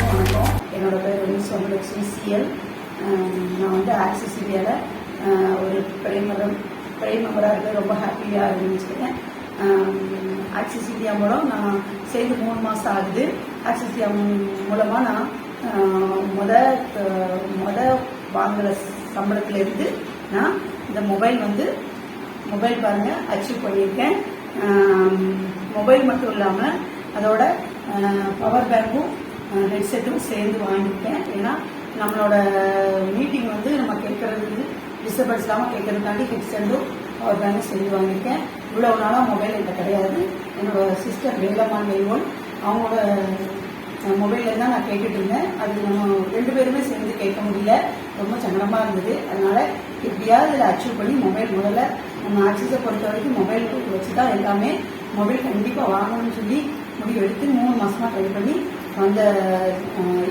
வணக்கம். என்னோட பேர் வந்து சொந்தலட்சுமி சிஎல். நான் வந்து ஆக்சிஸ் இந்தியாவில் ஒரு மெம்பராக இருக்கு. ரொம்ப ஹாப்பியாக இருந்துச்சுக்கிறேன். ஆக்சிஸ் இந்தியா மூலம் நான் சேர்ந்து 3 மாதம் ஆகுது. ஆக்சிஸ் இந்தியா மூலமாக நான் முத வாங்குகிற சம்பளத்திலேருந்து நான் இந்த மொபைல் பாருங்கள் அச்சீவ் பண்ணியிருக்கேன். மொபைல் மட்டும் இல்லாமல் அதோட பவர் பேங்க்கும் ஹெட்செட்டும் சேர்ந்து வாங்கியிருக்கேன். ஏன்னா நம்மளோட மீட்டிங் வந்து நம்ம கேட்கறதுக்கு டிஸ்டர்பன்ஸ் இல்லாமல் கேட்கறதுக்காண்டி ஹெட்செட்டும் பவர் பேங்க்கும் சேர்ந்து வாங்கியிருக்கேன். இவ்வளோ நாளாக மொபைல் என்கிட்ட கிடையாது. என்னோட சிஸ்டர் வேலம்மாள் நெய்வோன் அவங்களோட மொபைலில் தான் நான் கேட்டுட்டு இருந்தேன். அது நம்ம 2 பேருமே சேர்ந்து கேட்க முடியல. ரொம்ப சங்கடமாக இருந்தது. அதனால் எப்படியாவது இதில் அச்சீவ் பண்ணி முதல்ல நம்ம ஆக்சிஸை பொறுத்த வரைக்கும் மொபைல் வச்சு தான் எல்லாமே. மொபைல் கண்டிப்பாக வாங்கணும்னு சொல்லி முடிவு எடுத்து 3 மாதமாக ட்ரை பண்ணி அந்த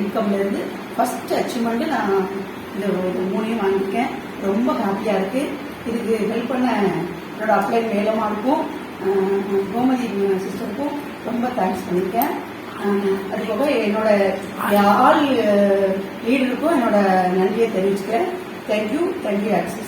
இன்கம்லேருந்து ஃபஸ்ட்டு அச்சீவ்மெண்ட்டு நான் இந்த 3 வாங்கியிருக்கேன். ரொம்ப ஹாப்பியாக இருக்குது. இதுக்கு ஹெல்ப் பண்ண என்னோட அப்ளைன் வேலம்மாளுக்கும் கோமதி சிஸ்டருக்கும் ரொம்ப தேங்க்ஸ் பண்ணியிருக்கேன். அதுபோக என்னோட ஆல் லீடருக்கும் என்னோட நன்றியை தெரிவிச்சுக்கிறேன். Thank you axis.